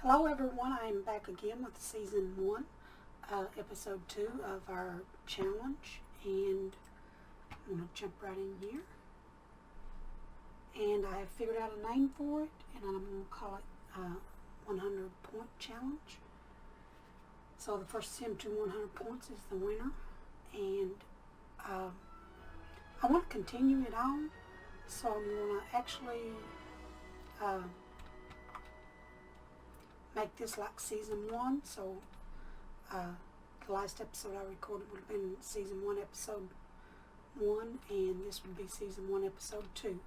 Hello everyone, I am back again with Season 1, Episode 2 of our challenge, and I'm going to jump right in here. And I have figured out a name for it, and I'm going to call it 100 Point Challenge. So the first sim to 100 points is the winner, and I want to continue it on, so I'm going to actually make this like Season 1, so the last episode I recorded would have been Season 1, Episode 1, and this would be Season 1, Episode 2.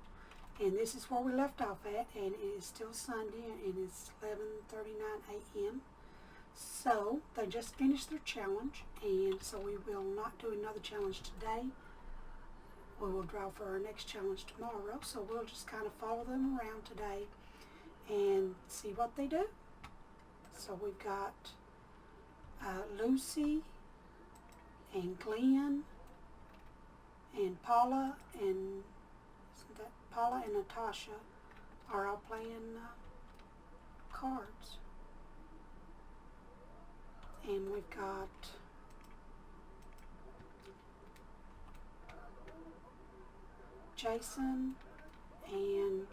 And this is where we left off at, and it is still Sunday, and it's 11:39 a.m. So, they just finished their challenge, and so we will not do another challenge today. We will draw for our next challenge tomorrow, so we'll just kind of follow them around today and see what they do. So we've got Lucy and Glenn and Paula and Natasha are all playing cards. And we've got Jason and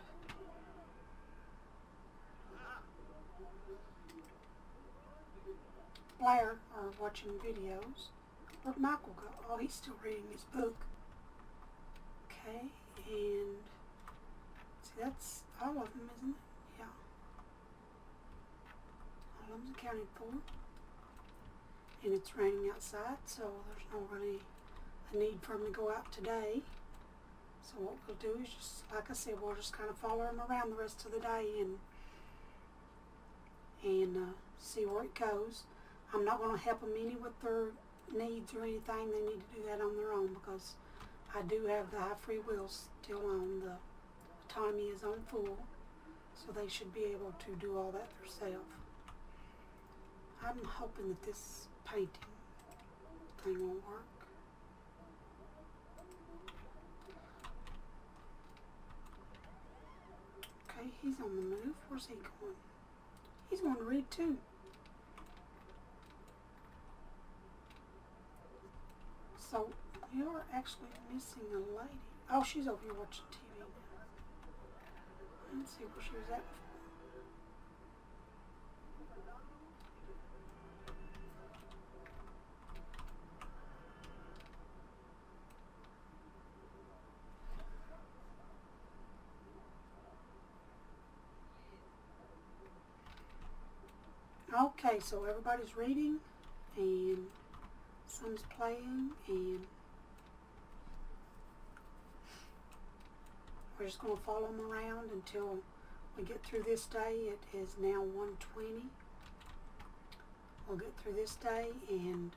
Blair are watching videos. Where'd Michael go? Oh, he's still reading his book. Okay, and see, that's all of them, isn't it? Yeah. All of them accounted for. And it's raining outside, so there's no really a need for them to go out today. So what we'll do is just, like I said, we'll just kind of follow them around the rest of the day and see where it goes. I'm not going to help them any with their needs or anything. They need to do that on their own because I do have the high free will still on. The autonomy is on full, so they should be able to do all that themselves. I'm hoping that this painting thing will work. Okay, he's on the move. Where's he going? He's going to read too. So, we are actually missing a lady. Oh, she's over here watching TV now. Let's see where she was at before. Okay, so everybody's reading and some's playing, and we're just going to follow them around until we get through this day. It is now 1:20. We'll get through this day, and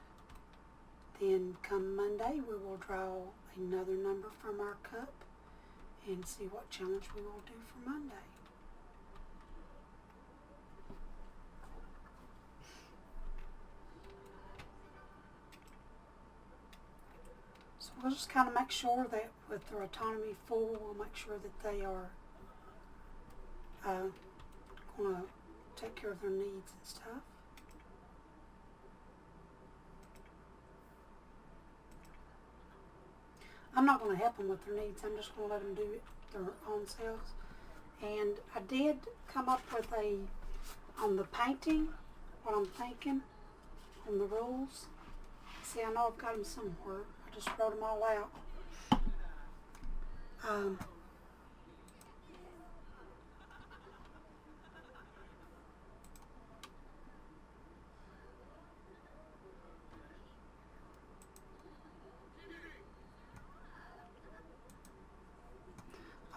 then come Monday we will draw another number from our cup and see what challenge we will do for Monday. So we'll just kind of make sure that with their autonomy full, we'll make sure that they are going to take care of their needs and stuff. I'm not going to help them with their needs. I'm just going to let them do it their own selves. And I did come up with on the painting, what I'm thinking, on the rules. See, I know I've got them somewhere. I just wrote them all out.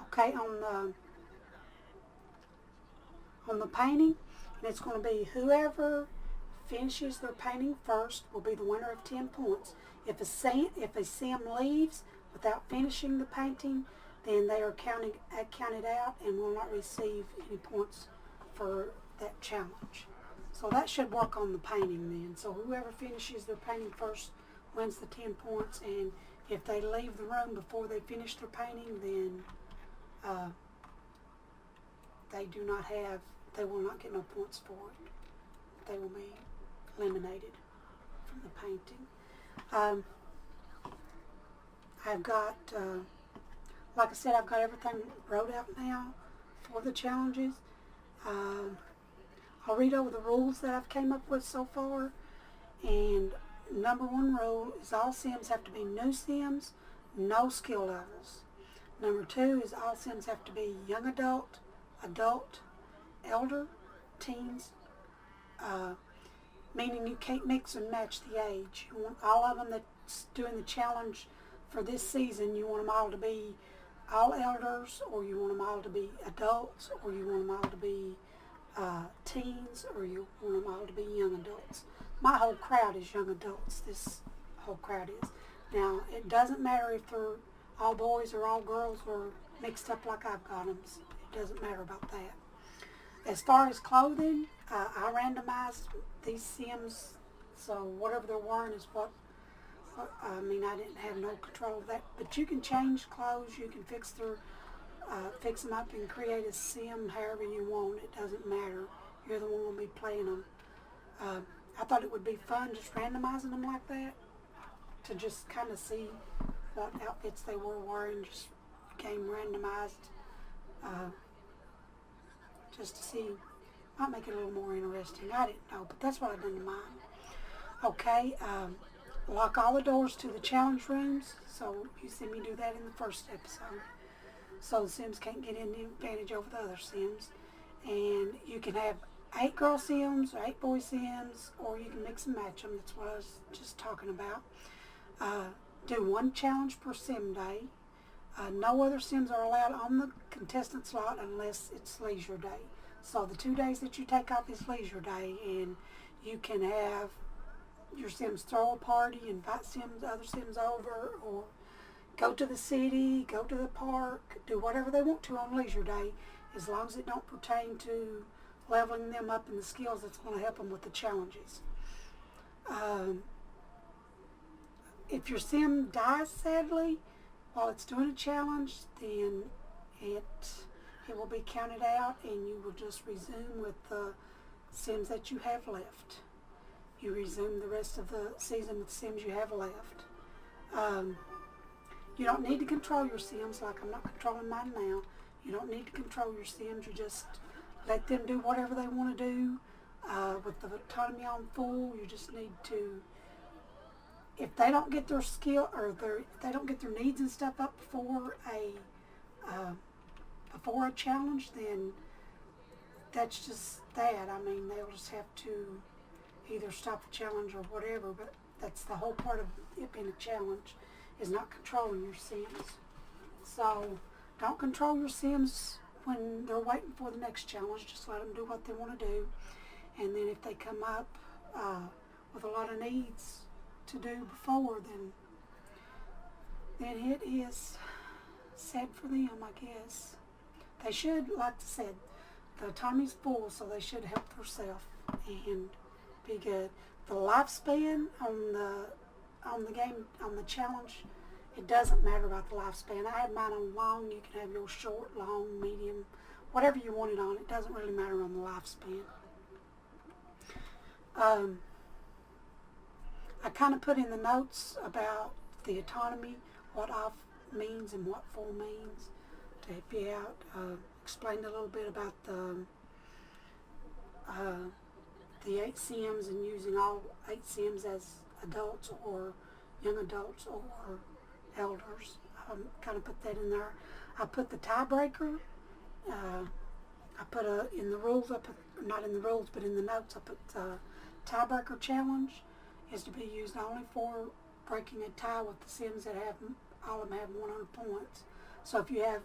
Okay, on the painting, and it's going to be whoever finishes their painting first will be the winner of 10 points. If a sim leaves without finishing the painting, then they are counted out and will not receive any points for that challenge. So that should work on the painting then. So whoever finishes their painting first wins the 10 points, and if they leave the room before they finish their painting, then they do not have they will not get no points for it. They will be eliminated from the painting. I've got, like I said, I've got everything wrote out now for the challenges. I'll read over the rules that I've came up with so far. And number 1 rule is all Sims have to be new Sims, no skill levels. Number 2 is all Sims have to be young adult, adult, elder, teens, meaning you can't mix and match the age. You want all of them that's doing the challenge for this season, you want them all to be all elders, or you want them all to be adults, or you want them all to be teens, or you want them all to be young adults. My whole crowd is young adults. This whole crowd is. Now, it doesn't matter if they're all boys or all girls or mixed up like I've got them. It doesn't matter about that. As far as clothing, I randomized these Sims, so whatever they're wearing is what I mean, I didn't have no control of that. But you can change clothes. You can fix them up and create a Sim however you want. It doesn't matter. You're the one who will be playing them. I thought it would be fun just randomizing them like that to just kind of see what outfits they were wearing. Just became randomized just to see. Might make it a little more interesting. I didn't know, but that's what I done to mine. Okay. Lock all the doors to the challenge rooms. So you see me do that in the first episode. So the Sims can't get any advantage over the other Sims. And you can have 8 girl Sims or 8 boy Sims, or you can mix and match them. That's what I was just talking about. Do 1 challenge per Sim day. No other Sims are allowed on the contestant slot unless it's leisure day. So the 2 days that you take off is leisure day, and you can have your Sims throw a party, invite other Sims over, or go to the city, go to the park, do whatever they want to on leisure day, as long as it don't pertain to leveling them up in the skills that's going to help them with the challenges. If your Sim dies sadly while it's doing a challenge, then it will be counted out, and you will just resume with the Sims that you have left. You resume the rest of the season with Sims you have left. You don't need to control your Sims like I'm not controlling mine now. You don't need to control your Sims. You just let them do whatever they want to do. With the autonomy on full, you just need to, if they don't get their skill or if they don't get their needs and stuff up before a challenge, then that's just that. I mean, they'll just have to either stop the challenge or whatever, but that's the whole part of it being a challenge, is not controlling your Sims. So don't control your Sims when they're waiting for the next challenge. Just let them do what they want to do, and then if they come up with a lot of needs to do before, then it is sad for them, I guess. They should, like I said, the autonomy's full, so they should help themselves and be good. The lifespan on the game, on the challenge, it doesn't matter about the lifespan. I have mine on long. You can have yours short, long, medium, whatever you want it on. It doesn't really matter on the lifespan. I kind of put in the notes about the autonomy, what off means and what full means, to help you out. Explained a little bit about the 8 Sims and using all 8 Sims as adults or young adults or elders. Kind of put that in there. I put the tiebreaker. I put in the rules. Not in the rules, but in the notes. I put tiebreaker challenge is to be used only for breaking a tie with the Sims that have all of them have 100 points. So if you have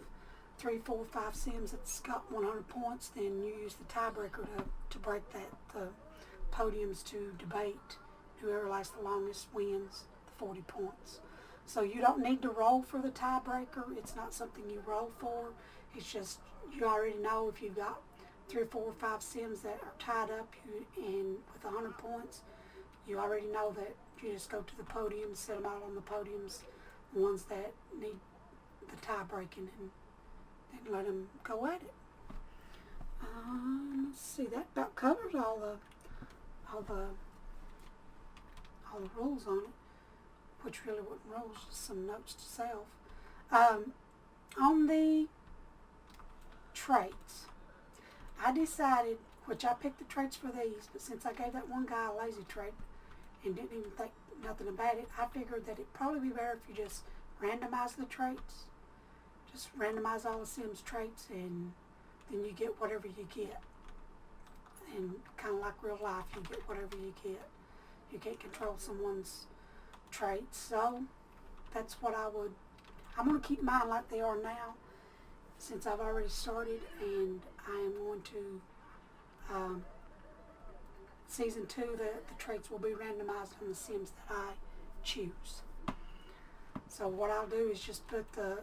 3, 4, 5 Sims that's got 100 points, then you use the tiebreaker to break that. The podiums to debate. Whoever lasts the longest wins the 40 points. So you don't need to roll for the tiebreaker. It's not something you roll for. It's just you already know if you've got 3 or 4 or 5 Sims that are tied up and with 100 points, you already know that you just go to the podium, set them all on the podiums, the ones that need the tie breaking, and let them go at it. Let's see, that about covers all the rules on it, which really wasn't rules, just some notes to self. On the traits, I decided, which I picked the traits for these, but since I gave that one guy a lazy trait and didn't even think nothing about it, I figured that it'd probably be better if you just randomize the traits. Just randomize all the Sims traits, and then you get whatever you get. And kind of like real life, you get whatever you get. You can't control someone's traits, so that's what I'm going to keep mine like they are now, since I've already started, and I am going to, season 2, the traits will be randomized on the Sims that I choose. So what I'll do is just put the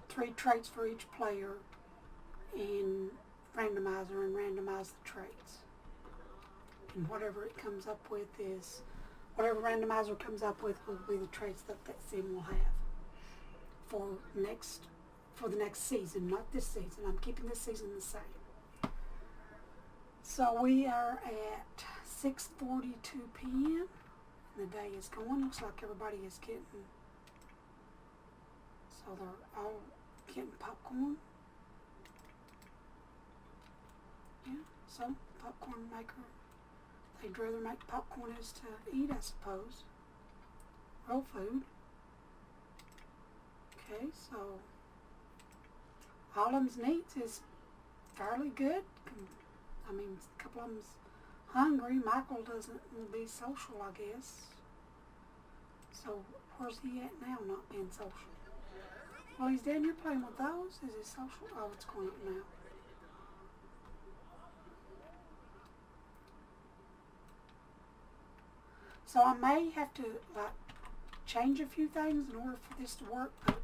3 traits for each player in randomizer and randomize the traits. And whatever it comes up with is, whatever randomizer comes up with will be the traits that that Sim will have for the next season, not this season. I'm keeping this season the same. So we are at 6:42 p.m. The day is going. Looks like everybody is getting, so they're all getting popcorn. Yeah, so popcorn maker. They'd rather make popcorn as to eat, I suppose. Real food. Okay, so all of them's needs is fairly good. I mean, a couple of them's hungry. Michael doesn't want to be social, I guess. So where's he at now, not being social? Well, he's down here playing with those. Is he social? Oh, it's going up now. So I may have to change a few things in order for this to work, but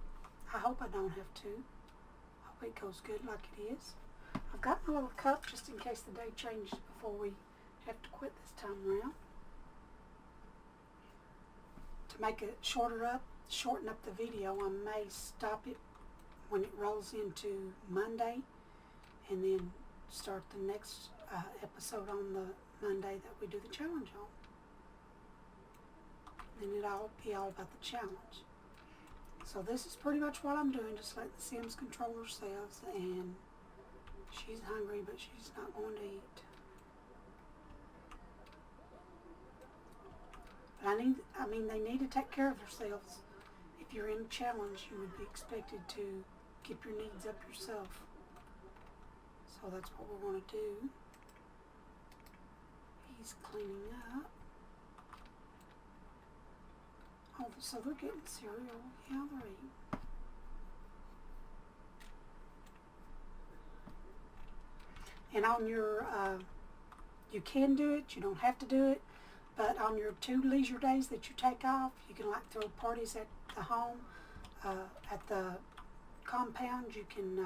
I hope I don't have to. I hope it goes good like it is. I've got my little cup just in case the day changes before we have to quit this time around. To make it shorten up the video, I may stop it when it rolls into Monday and then start the next episode on the Monday that we do the challenge on. Then it'll be all about the challenge. So this is pretty much what I'm doing, just let the Sims control themselves, and she's hungry, but she's not going to eat. But they need to take care of themselves. If you're in a challenge, you would be expected to keep your needs up yourself. So that's what we're going to do. He's cleaning up. Oh, so they're getting cereal. Yeah, they're eating. And on your, you can do it, you don't have to do it, but on your 2 leisure days that you take off, you can throw parties at the home, at the compound. You can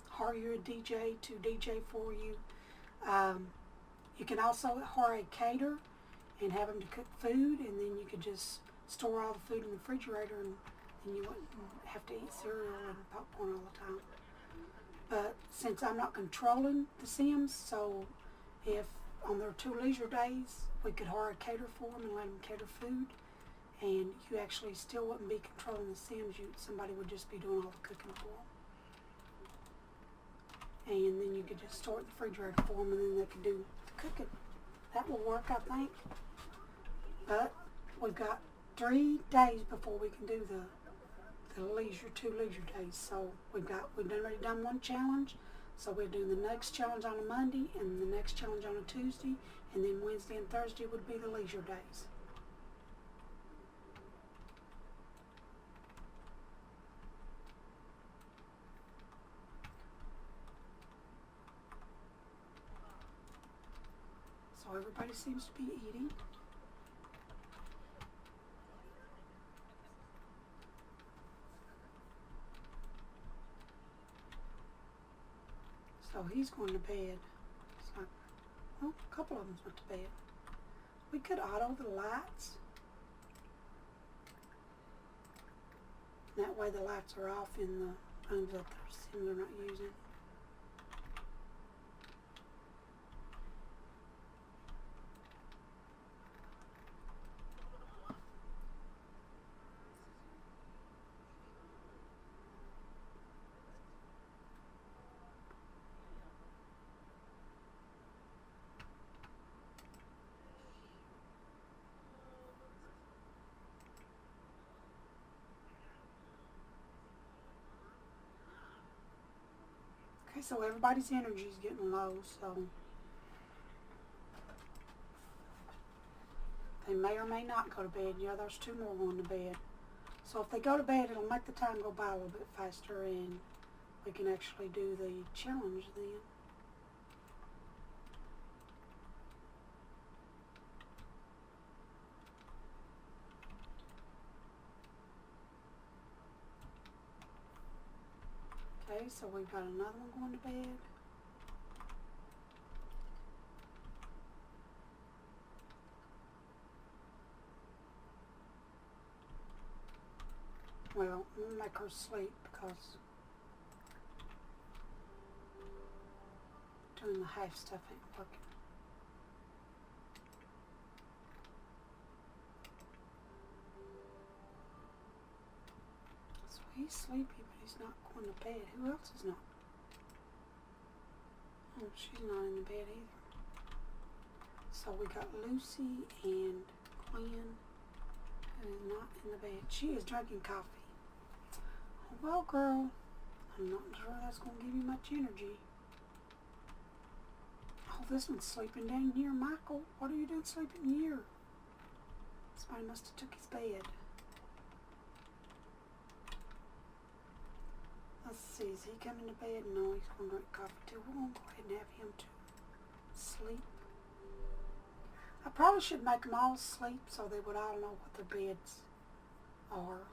hire a DJ to DJ for you. You can also hire a caterer and have them to cook food, and then you could just store all the food in the refrigerator, and you wouldn't have to eat cereal and popcorn all the time. But since I'm not controlling the Sims, so if on their 2 leisure days we could hire a caterer for them and let them cater food, and you actually still wouldn't be controlling the Sims, somebody would just be doing all the cooking for them. And then you could just store it in the refrigerator for them, and then they could do the cooking. That will work, I think. But we've got 3 days before we can do the 2 leisure days. So we've already done 1 challenge. So we'll do the next challenge on a Monday, and the next challenge on a Tuesday, and then Wednesday and Thursday would be the leisure days. So everybody seems to be eating. So he's going to bed. It's like, well, a couple of them went to bed. We could auto the lights. That way the lights are off in the rooms that they're not using. Okay, so everybody's energy is getting low, so they may or may not go to bed. Yeah, there's 2 more going to bed. So if they go to bed, it'll make the time go by a little bit faster, and we can actually do the challenge then. Okay, so we've got another one going to bed. Well, I'm going to make her sleep because doing the half stuff ain't working. So he's sleepy, but he's not going to bed. Who else is not? Oh, she's not in the bed either. So we got Lucy and Quinn, who is not in the bed. She is drinking coffee. Oh, well, girl, I'm not sure that's going to give you much energy. Oh, this one's sleeping down here. Michael, what are you doing sleeping here? Somebody must have took his bed. Let's see, is he coming to bed? No, he's going to drink coffee too. We're going to go ahead and have him to sleep. I probably should make them all sleep so they would all know what their beds are.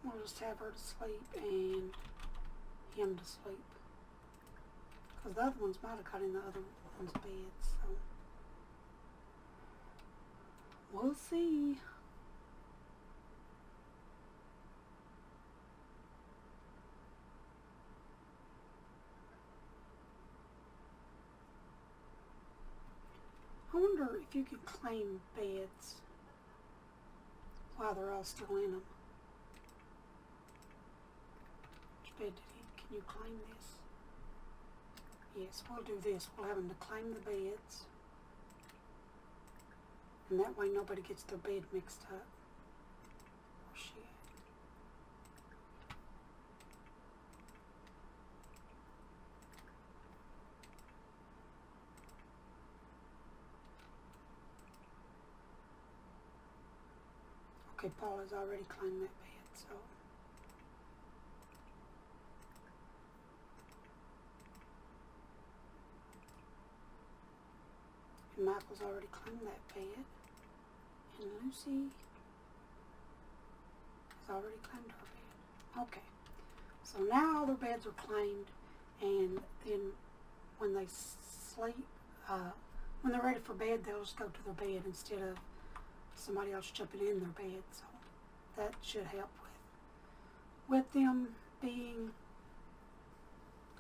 We'll just have her to sleep and him to sleep. Because the other ones might have got in the other one's bed, so we'll see. I wonder if you can claim beds while they're all still in them. Which bed did he? Can you claim this? Yes, we'll do this. We'll have them to claim the beds. And that way nobody gets their bed mixed up. Where's she at? Okay, Paula's already claimed that bed, so. And Michael's already claimed that bed. And Lucy has already claimed her bed. Okay. So now all their beds are claimed, and then when they sleep, when they're ready for bed, they'll just go to their bed instead of somebody else jumping in their bed. So that should help with them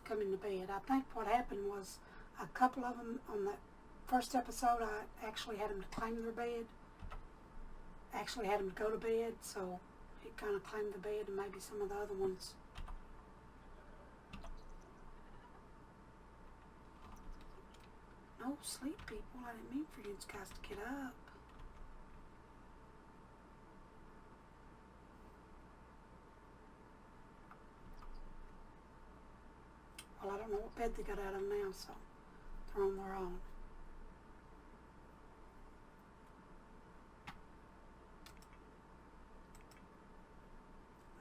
coming to bed. I think what happened was a couple of them on that first episode, I actually had them to claim their bed. Actually had them to go to bed, so it kind of claimed the bed, and maybe some of the other ones. No, sleep, people. I didn't mean for you guys to get up. Well, I don't know what bed they got out of now, so they're on their own.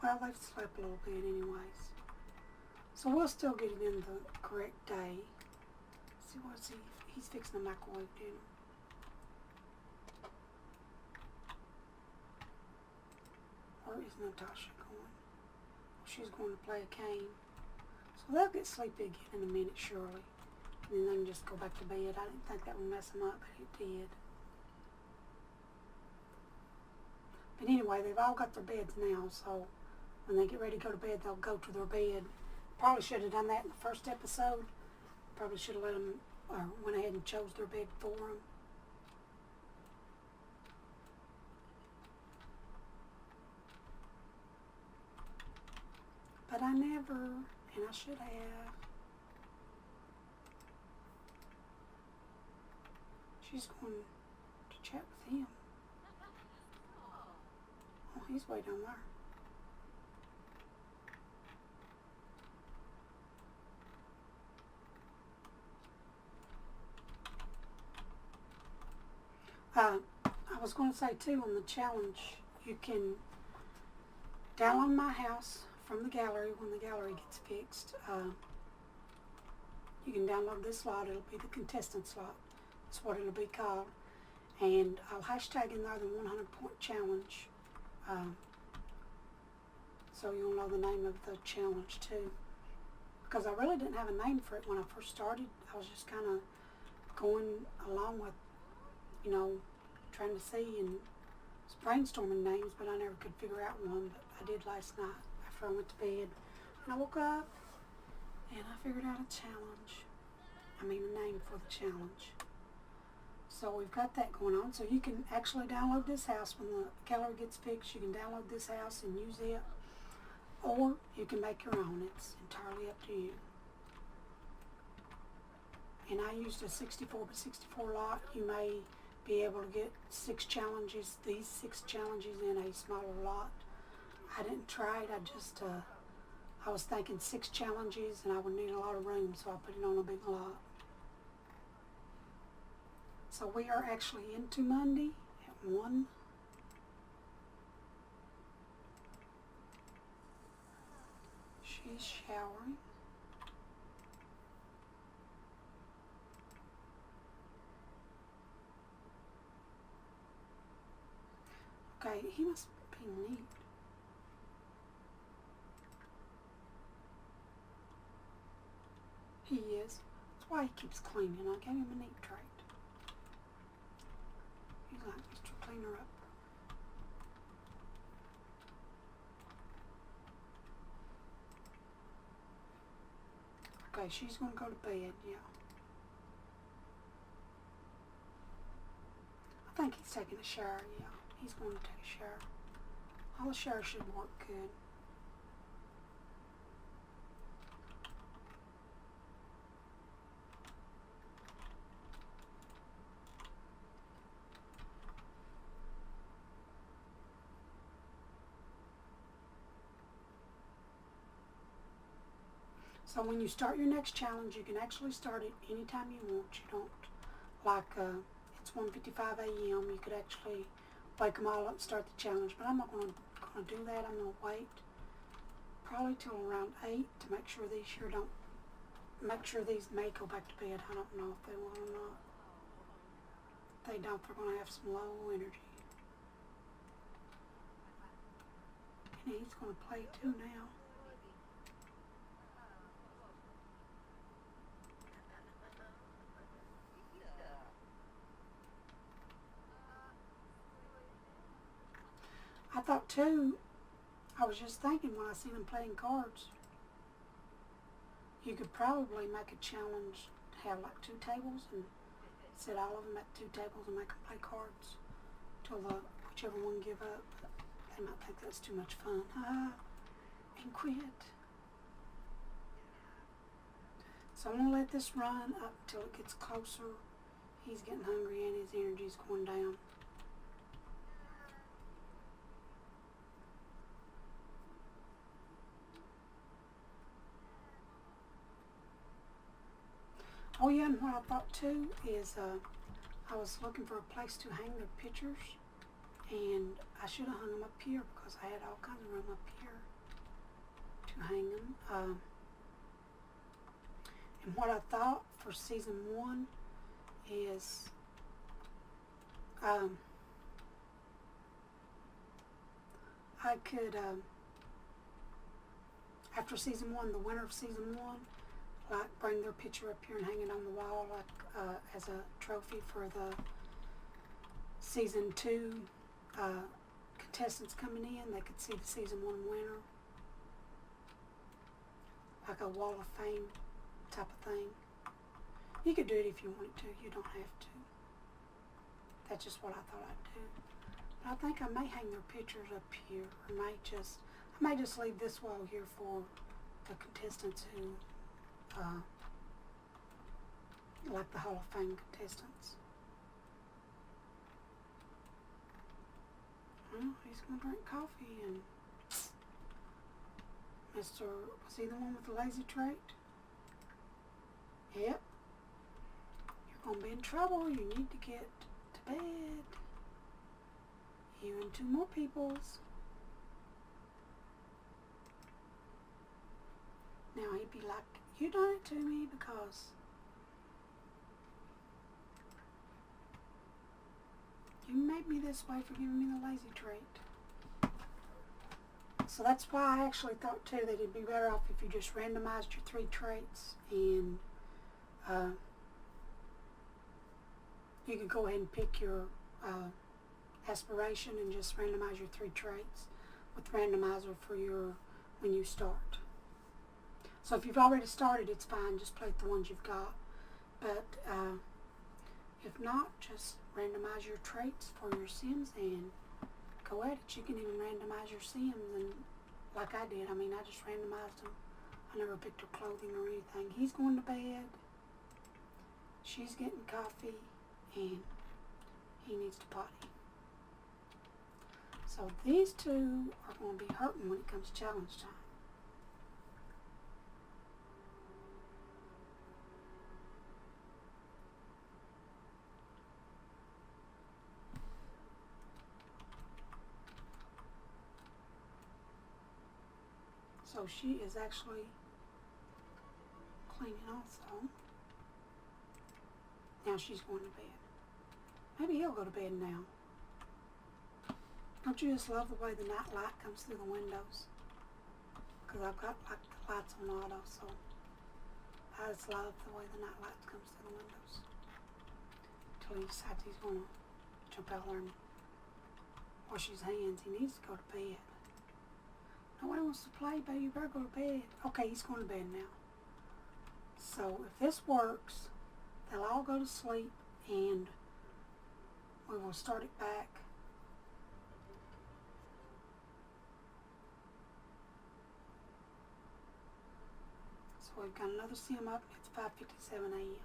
Well, they've slept a little bit anyways. So we'll still get it in the correct day. Let's see, what's he's fixing the microwave dinner. Where is Natasha going? Well, she's going to play a game. So they'll get sleepy again in a minute, surely. And then they can just go back to bed. I didn't think that would mess them up, but it did. But anyway, they've all got their beds now, so when they get ready to go to bed, they'll go to their bed. Probably should have done that in the first episode. Probably should have let them, or went ahead and chose their bed for them. But I never, and I should have. She's going to chat with him. Oh, he's way down there. I was going to say too, on the challenge, you can download My House from the gallery when the gallery gets fixed. You can download this slot. It'll be the contestant slot. That's what it'll be called. And I'll hashtag in there the 100-point challenge, so you'll know the name of the challenge too. Because I really didn't have a name for it when I first started. I was just kind of going along with, you know, trying to see and brainstorming names, but I never could figure out one. But I did last night after I went to bed. And I woke up and I figured out a challenge. I mean, a name for the challenge. So we've got that going on. So you can actually download this house when the gallery gets fixed. You can download this house and use it. Or you can make your own. It's entirely up to you. And I used a 64 by 64 lot. You may be able to get 6 challenges, these 6 challenges in a smaller lot. I didn't try it. I was thinking 6 challenges and I would need a lot of room, so I put it on a big lot. So we are actually into Monday at 1. She's showering. Okay, he must be neat. He is. That's why he keeps cleaning. I gave him a neat trait. He's like Mr. Cleaner Up. Okay, she's going to go to bed, yeah. I think he's taking a shower, yeah. He's going to take a shower. All the showers should work good. So when you start your next challenge, you can actually start it anytime you want. You don't, like, it's 1:55 a.m. You could actually wake them all up and start the challenge. But I'm not going to do that. I'm going to wait probably till around 8 to make sure these here don't, make sure these may go back to bed. I don't know if they will or not. If they don't, they're going to have some low energy. And he's going to play too now. I thought too, I was just thinking when I seen him playing cards, you could probably make a challenge to have like 2 tables and set all of them at 2 tables and make them play cards till whichever one give up. But they might think that's too much fun. And quit. So I'm going to let this run up until it gets closer. He's getting hungry and his energy's going down. Oh yeah, and what I thought too is I was looking for a place to hang their pictures, and I should have hung them up here because I had all kinds of room up here to hang them. And what I thought for season 1 is I could, after season 1, the winner of season 1, like bring their picture up here and hang it on the wall, like as a trophy for the season 2 contestants coming in. They could see the season 1 winner, like a wall of fame type of thing. You could do it if you wanted to. You don't have to. That's just what I thought I'd do. But I think I may hang their pictures up here, or I may just leave this wall here for the contestants who like the Hall of Fame contestants. Well, he's going to drink coffee and Mr. Was he the one with the lazy trait? Yep. You're going to be in trouble. You need to get to bed. You and 2 more peoples. Now he'd be like, you done it to me because you made me this way for giving me the lazy trait. So that's why I actually thought too that it'd be better off if you just randomized your 3 traits and you could go ahead and pick your aspiration and just randomize your 3 traits with the randomizer for your when you start. So if you've already started, it's fine. Just play with the ones you've got. But if not, just randomize your traits for your Sims and go at it. You can even randomize your Sims, and like I did. I mean, I just randomized them. I never picked her clothing or anything. He's going to bed. She's getting coffee, and he needs to potty. So these 2 are going to be hurting when it comes to challenge time. So she is actually cleaning also. Now she's going to bed. Maybe he'll go to bed now. Don't you just love the way the night light comes through the windows? Because I've got like the lights on auto, so I just love the way the night light comes through the windows. Until he decides he's going to jump out there and wash his hands. He needs to go to bed. Nobody wants to play, baby. You better go to bed. Okay, he's going to bed now. So if this works, they'll all go to sleep and we will start it back. So we've got another Sim up. It's 5:57 a.m.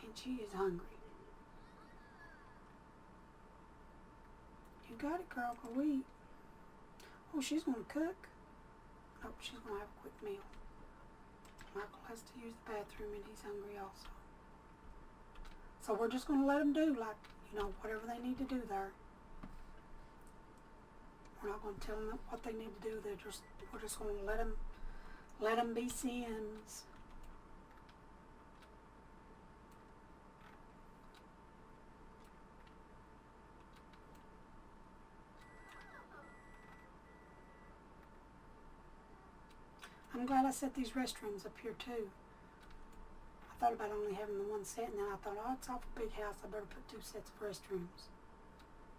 and she is hungry. You got it, girl. Go eat. Oh, she's going to cook. Nope, she's going to have a quick meal. Michael has to use the bathroom and he's hungry also. So we're just going to let them do like, whatever they need to do there. We're not going to tell them what they need to do. We're just going to let them be Sims. I'm glad I set these restrooms up here too. I thought about only having the one set, and then I thought, oh, it's off a big house. I better put 2 sets of restrooms.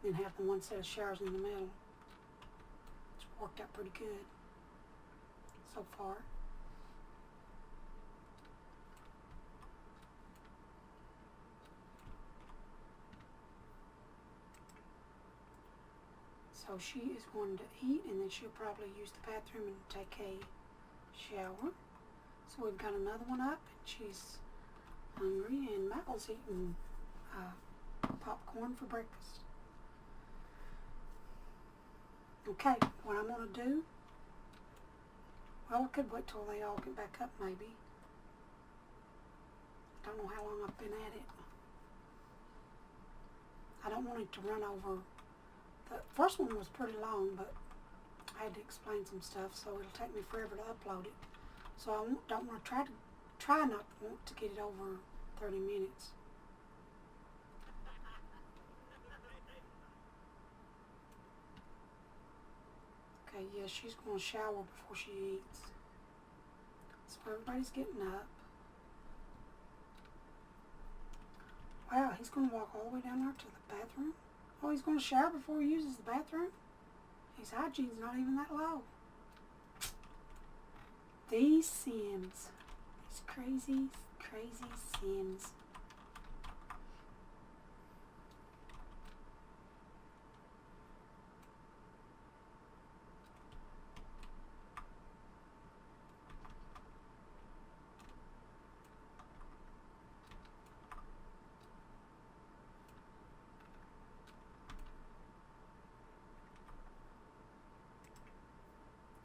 Then have the one set of showers in the middle. It's worked out pretty good so far. So she is going to eat, and then she'll probably use the bathroom and take a shower. So we've got another one up, and she's hungry, and Michael's eating popcorn for breakfast. Okay, what I'm going to do, well, I could wait till they all get back up maybe. Don't know how long I've been at it. I don't want it to run over. The first one was pretty long, but I had to explain some stuff, so it'll take me forever to upload it. So I don't want to try not to want to get it over 30 minutes. Okay, yeah, she's going to shower before she eats. So everybody's getting up. Wow, he's going to walk all the way down there to the bathroom. Oh, he's going to shower before he uses the bathroom? His hygiene's not even that low. These Sims. These crazy, crazy Sims.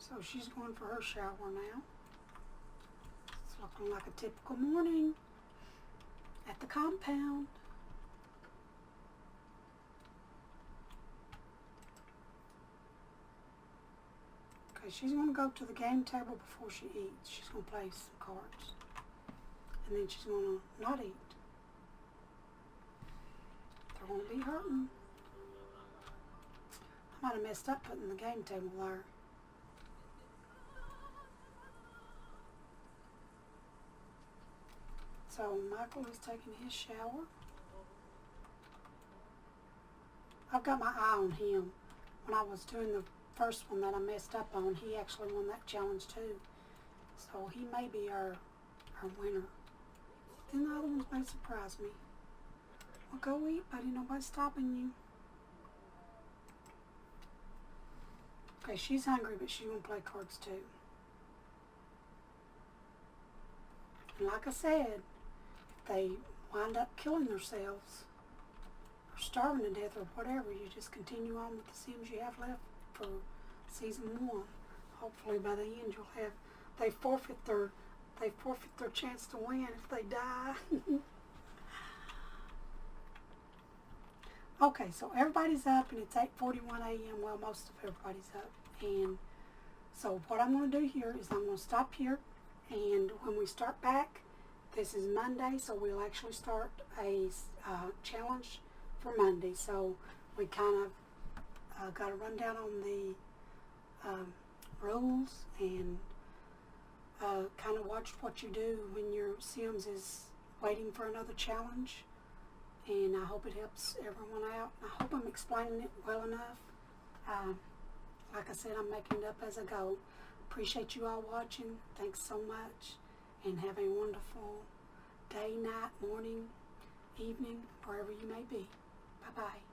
So she's going for her shower now. It's looking like a typical morning at the compound. Okay, she's going to go to the game table before she eats. She's going to play some cards. And then she's going to not eat. They're going to be hurting. I might have messed up putting the game table there. So Michael is taking his shower. I've got my eye on him. When I was doing the first one that I messed up on, he actually won that challenge too. So he may be our winner. Then the other ones may surprise me. Well, go eat, buddy. Nobody's stopping you. Okay, she's hungry, but she's going to play cards too. And like I said, if they wind up killing themselves or starving to death or whatever, you just continue on with the Sims you have left for season 1. Hopefully by the end you'll have, they forfeit their chance to win if they die. Okay, so everybody's up and it's 8:41 a.m. Well, most of everybody's up. And so what I'm going to do here is I'm going to stop here, and when we start back, this is Monday, so we'll actually start a challenge for Monday. So we kind of got a rundown on the rules and kind of watched what you do when your Sims is waiting for another challenge. And I hope it helps everyone out. I hope I'm explaining it well enough. Like I said, I'm making it up as I go. Appreciate you all watching. Thanks so much. And have a wonderful day, night, morning, evening, wherever you may be. Bye-bye.